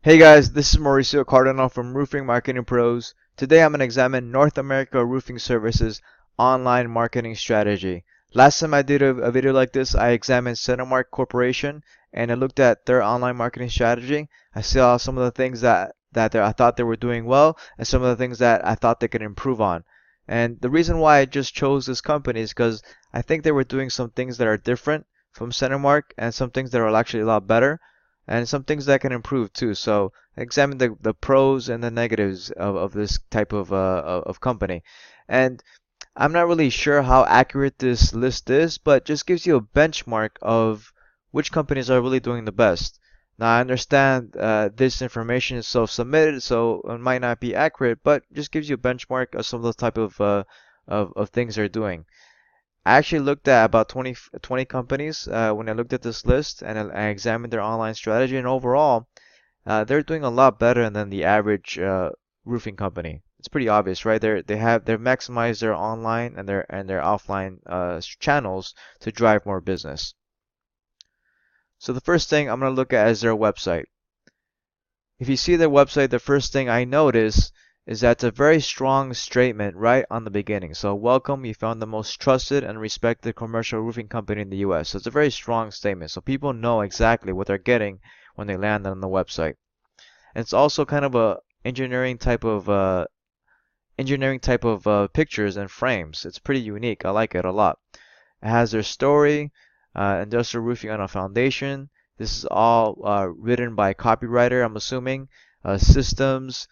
Hey guys, this is Mauricio Cardinal from Roofing Marketing Pros. Today I'm going to examine North America Roofing Services online marketing strategy. Last time I did a video like this, I examined Centermark Corporation and I looked at their online marketing strategy. I saw some of the things that I thought they were doing well and some of the things that I thought they could improve on. And the reason why I just chose this company is because I think they were doing some things that are different from Centermark and some things that are actually a lot better and some things that can improve too. So examine the pros and the negatives of this type of company. And I'm not really sure how accurate this list is, but just gives you a benchmark of which companies are really doing the best. Now I understand this information is self-submitted, so it might not be accurate, but just gives you a benchmark of some of the type of things they're doing. I actually looked at about 20 companies when I looked at this list and I examined their online strategy, and overall, they're doing a lot better than the average roofing company. It's pretty obvious, right? They've maximized their online and their offline channels to drive more business. So the first thing I'm going to look at is their website. If you see their website, the first thing I notice is that it's a very strong statement right on the beginning. So welcome, you found the most trusted and respected commercial roofing company in the US. So it's a very strong statement. So people know exactly what they're getting when they land on the website. And it's also kind of a engineering type of pictures and frames. It's pretty unique. I like it a lot. It has their story, industrial roofing on a foundation. This is all written by a copywriter, I'm assuming. Systems,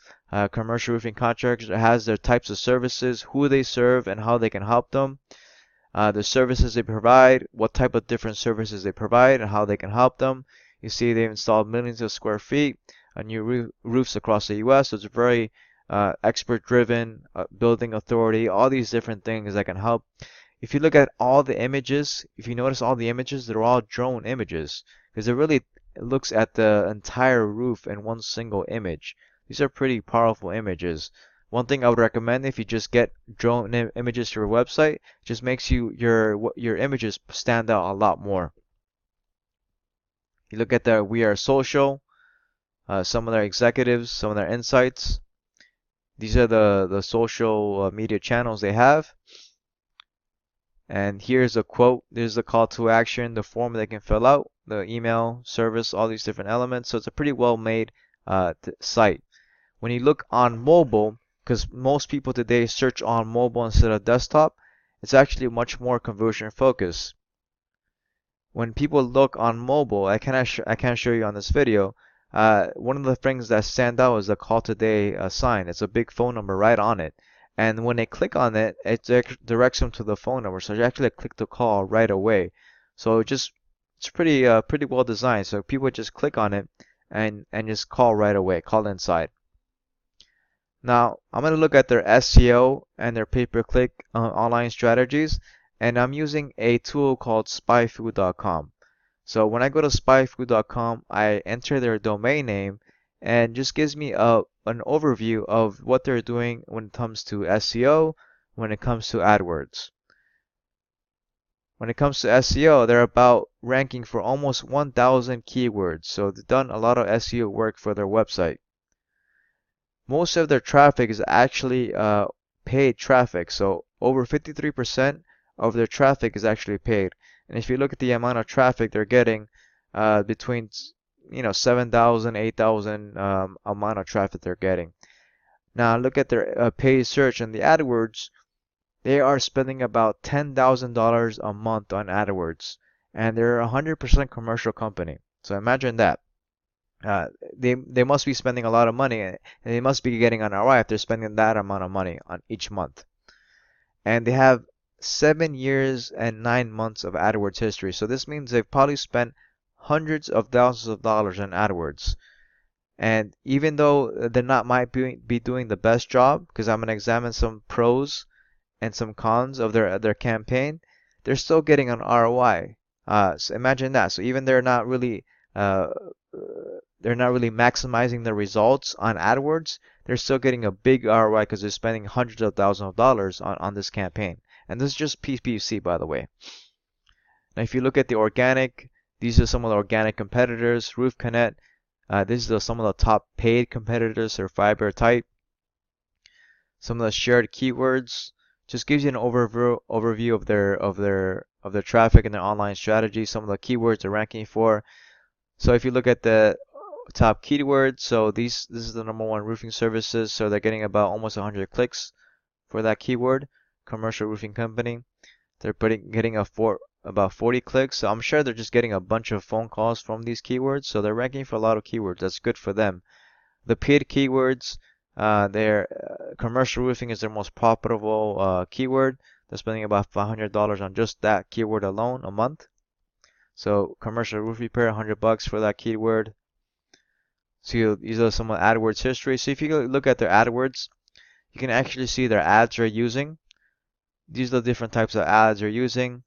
commercial roofing contractors. It has their types of services, who they serve, and how they can help them. The services they provide, what type of different services they provide, and how they can help them. You see, they've installed millions of square feet on new roofs across the U.S. So it's very expert-driven, building authority, all these different things that can help. If you look at all the images, if you notice all the images, they're all drone images because it really looks at the entire roof in one single image. These are pretty powerful images. One thing I would recommend if you just get drone images to your website, just makes your images stand out a lot more. You look at the We Are Social, some of their executives, some of their insights. These are the social media channels they have. And here's a quote. There's the call to action, the form they can fill out, the email, service, all these different elements. So it's a pretty well made site. When you look on mobile, because most people today search on mobile instead of desktop, it's actually much more conversion focused. When people look on mobile, I can't show you on this video. One of the things that stand out is the call today sign. It's a big phone number right on it. And when they click on it, it directs them to the phone number. So you actually click the call right away. So it's pretty well designed. So people just click on it and just call right away, call inside. Now I'm going to look at their SEO and their pay-per-click online strategies, and I'm using a tool called spyfood.com. So when I go to spyfood.com, I enter their domain name and just gives me an overview of what they're doing when it comes to SEO, when it comes to AdWords. When it comes to SEO, they're about ranking for almost 1,000 keywords. So they've done a lot of SEO work for their website. Most of their traffic is actually paid traffic. So over 53% of their traffic is actually paid. And if you look at the amount of traffic they're getting, between 7,000, 8,000 amount of traffic they're getting. Now look at their paid search and the AdWords. They are spending about $10,000 a month on AdWords, and they're a 100% commercial company. So imagine that. They must be spending a lot of money, and they must be getting an ROI if they're spending that amount of money on each month. And they have 7 years and 9 months of AdWords history. So this means they've probably spent hundreds of thousands of dollars on AdWords. And even though they not might be doing the best job, because I'm going to examine some pros and some cons of their campaign, they're still getting an ROI. So imagine that. So even uh, they're not really maximizing the results on AdWords, they're still getting a big ROI because they're spending hundreds of thousands of dollars on this campaign. And this is just PPC, by the way. Now, if you look at the organic, these are some of the organic competitors. Roof Connect, This is some of the top paid competitors for fiber type. Some of the shared keywords. Just gives you an overview of their traffic and their online strategy. Some of the keywords they're ranking for. So if you look at the top keywords, so this is the #1 roofing services. So they're getting about almost 100 clicks for that keyword. Commercial roofing company. They're getting about 40 clicks. So I'm sure they're just getting a bunch of phone calls from these keywords. So they're ranking for a lot of keywords. That's good for them. The paid keywords, their commercial roofing is their most profitable keyword. They're spending about $500 on just that keyword alone a month. So commercial roof repair, $100 for that keyword. So these are some of AdWords history. So if you look at their AdWords, you can actually see their ads they're using. These are the different types of ads they're using.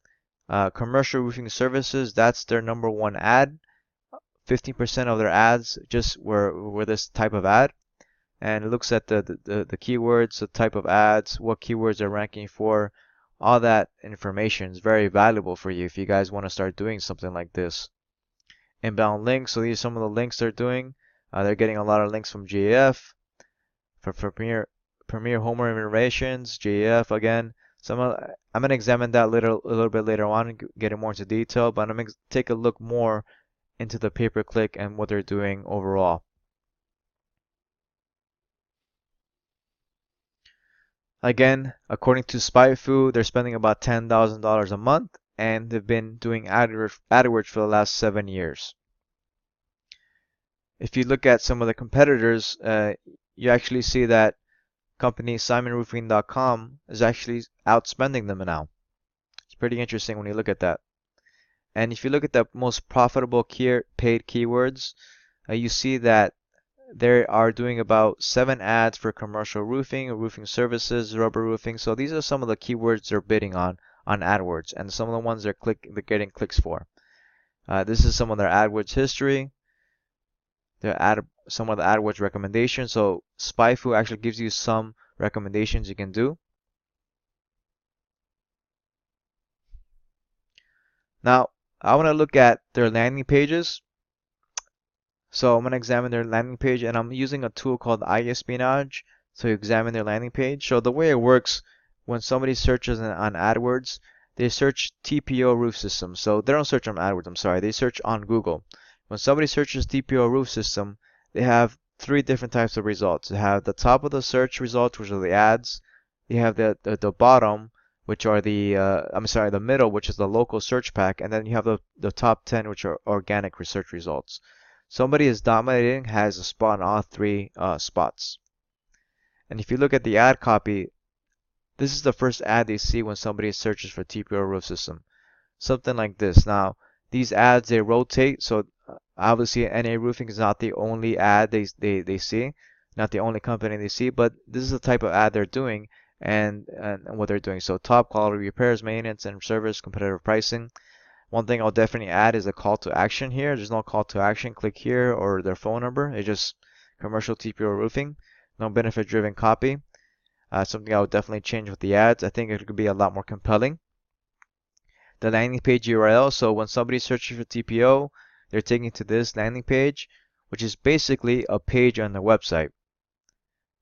Commercial roofing services, that's their #1 ad. 15% of their ads just were this type of ad. And it looks at the keywords, the type of ads, what keywords they're ranking for. All that information is very valuable for you if you guys want to start doing something like this. Inbound links, so these are some of the links they're doing. They're getting a lot of links from GAF for Premier Home Renovations, GAF again. I'm going to examine that a little bit later on and get more into detail, but I'm going to take a look more into the pay-per-click and what they're doing overall. Again, according to SpyFu, they're spending about $10,000 a month, and they've been doing AdWords for the last 7 years. If you look at some of the competitors, you actually see that company SimonRoofing.com is actually outspending them now. It's pretty interesting when you look at that. And if you look at the most profitable paid keywords, you see that they are doing about 7 ads for commercial roofing, roofing services, rubber roofing. So these are some of the keywords they're bidding on AdWords, and some of the ones they're getting clicks for. This is some of their AdWords history. Some of the AdWords recommendations. So SpyFu actually gives you some recommendations you can do. Now, I want to look at their landing pages. So I'm going to examine their landing page, and I'm using a tool called iEspionage to examine their landing page. So the way it works, when somebody searches on AdWords, they search TPO roof system. So they don't search on AdWords, I'm sorry, they search on Google. When somebody searches TPO roof system, they have 3 different types of results. They have the top of the search results, which are the ads. They have the bottom, which are the middle, which is the local search pack, and then you have the top 10, which are organic research results. Somebody is dominating, has a spot on all 3 spots. And if you look at the ad copy, this is the first ad they see when somebody searches for TPO roof system. Something like this. Now, these ads, they rotate, so obviously NA Roofing is not the only ad they see, not the only company they see, but this is the type of ad they're doing and what they're doing. So top quality repairs, maintenance, and service, competitive pricing. One thing I'll definitely add is a call to action here. There's no call to action. Click here or their phone number. It's just commercial TPO roofing. No benefit driven copy. Something I would definitely change with the ads. I think it could be a lot more compelling. The landing page URL. So when somebody searches for TPO, they're taken to this landing page, which is basically a page on their website.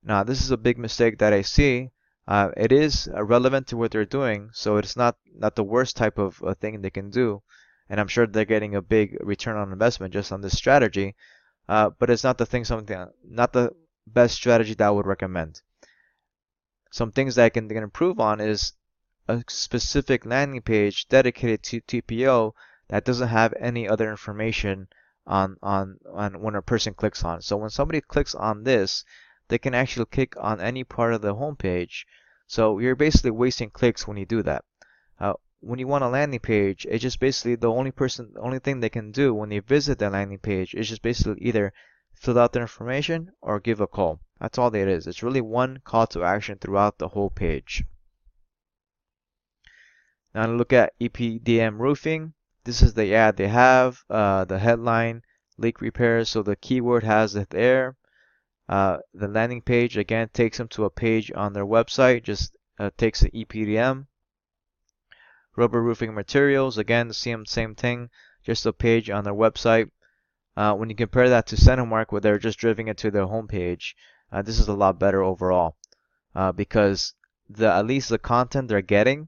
Now, this is a big mistake that I see. It is relevant to what they're doing, so it's not the worst type of thing they can do, and I'm sure they're getting a big return on investment just on this strategy. But it's not not the best strategy that I would recommend. Some things that I can improve on is a specific landing page dedicated to TPO that doesn't have any other information on when a person clicks on. So when somebody clicks on this, they can actually click on any part of the home page. So you're basically wasting clicks when you do that. When you want a landing page, it's just basically the only thing they can do when they visit the landing page is just basically either fill out their information or give a call. That's all it is. It's really one call to action throughout the whole page. Now look at EPDM Roofing. This is the ad they have. The headline, leak repairs. So the keyword has it there. The landing page again takes them to a page on their website, just takes the EPDM. Rubber roofing materials, again, the same thing, just a page on their website. When you compare that to Centermark, where they're just driving it to their homepage, this is a lot better overall because at least the content they're getting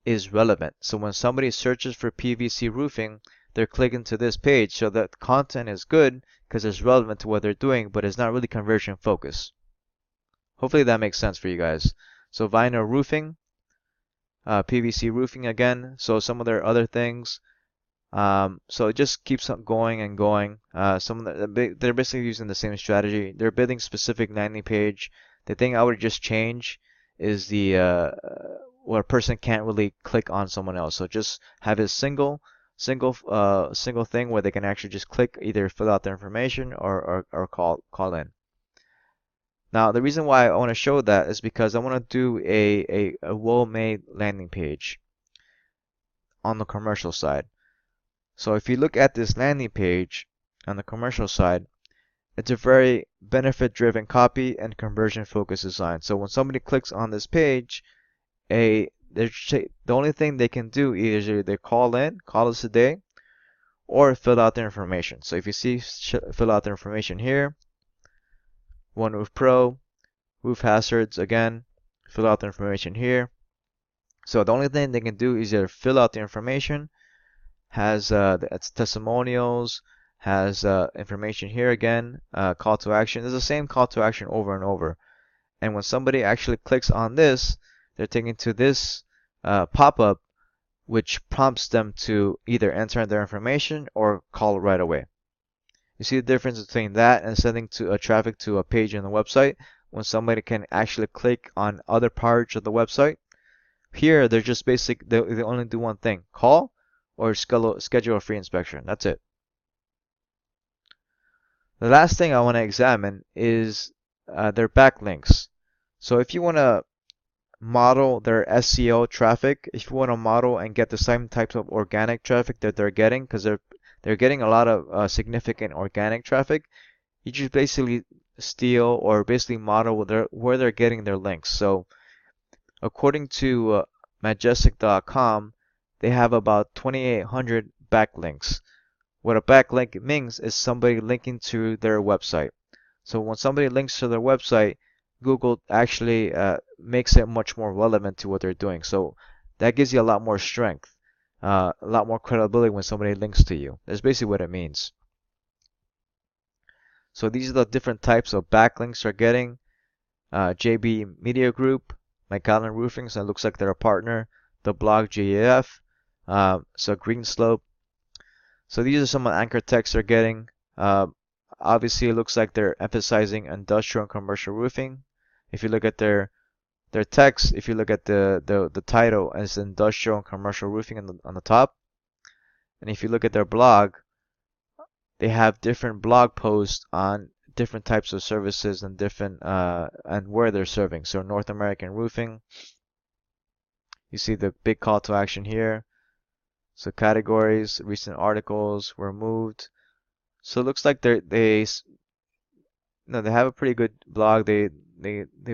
is relevant. So when somebody searches for PVC roofing, they're clicking to this page, so that content is good because it's relevant to what they're doing, but it's not really conversion focused. Hopefully that makes sense for you guys. So vinyl roofing, PVC roofing again. So some of their other things. So it just keeps on going and going. They're basically using the same strategy. They're building specific landing page. The thing I would just change is the where a person can't really click on someone else. So just have a single thing where they can actually just click, either fill out their information or call in. Now the reason why I want to show that is because I want to do a well-made landing page on the commercial side. So if you look at this landing page on the commercial side, it's a very benefit-driven copy and conversion-focused design. So when somebody clicks on this page, the only thing they can do is either they call us a day, or fill out their information. So if you see fill out their information here, One Roof Pro, roof hazards again, fill out the information here. So the only thing they can do is either fill out the information, has its testimonials, has information here again, call to action. It's the same call to action over and over. And when somebody actually clicks on this, they're taken to this pop-up, which prompts them to either enter their information or call right away. You see the difference between that and sending traffic to a page on the website when somebody can actually click on other parts of the website. Here, they're just they only do one thing: call or schedule a free inspection. That's it. The last thing I want to examine is their backlinks. So if you want to model their SEO traffic, if you want to model and get the same types of organic traffic that they're getting, because they're getting a lot of significant organic traffic, you just basically steal or basically model where they're getting their links. So according to majestic.com, they have about 2,800 backlinks. What a backlink means is somebody linking to their website. So when somebody links to their website, Google actually makes it much more relevant to what they're doing. So that gives you a lot more strength, a lot more credibility when somebody links to you. That's basically what it means. So these are the different types of backlinks they're getting. JB Media Group, McAllen Roofing, so it looks like they're a partner. The blog GAF, so Green Slope. So these are some of the anchor texts they're getting. Obviously, it looks like they're emphasizing industrial and commercial roofing. If you look at their text, if you look at the title, it's industrial and commercial roofing on the top. And if you look at their blog, they have different blog posts on different types of services and different and where they're serving. So North American roofing. You see the big call to action here. So categories, recent articles were moved. So it looks like they have a pretty good blog. They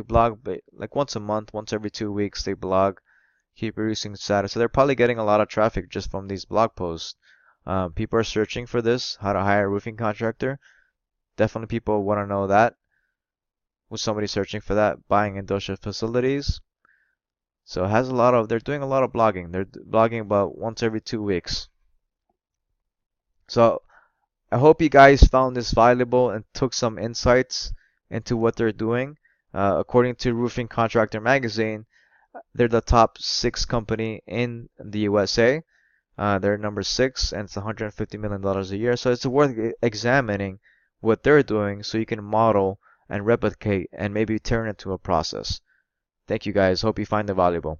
blog like once a month, once every 2 weeks they blog, keep producing status. So they're probably getting a lot of traffic just from these blog posts. People are searching for this, how to hire a roofing contractor. Definitely people want to know that. Was somebody searching for that? Buying industrial facilities. So it has they're doing a lot of blogging. They're blogging about once every 2 weeks. So I hope you guys found this valuable and took some insights into what they're doing. According to Roofing Contractor Magazine, they're the top 6 company in the USA. They're number 6, and it's $150 million a year. So it's worth examining what they're doing so you can model and replicate and maybe turn it into a process. Thank you guys. Hope you find it valuable.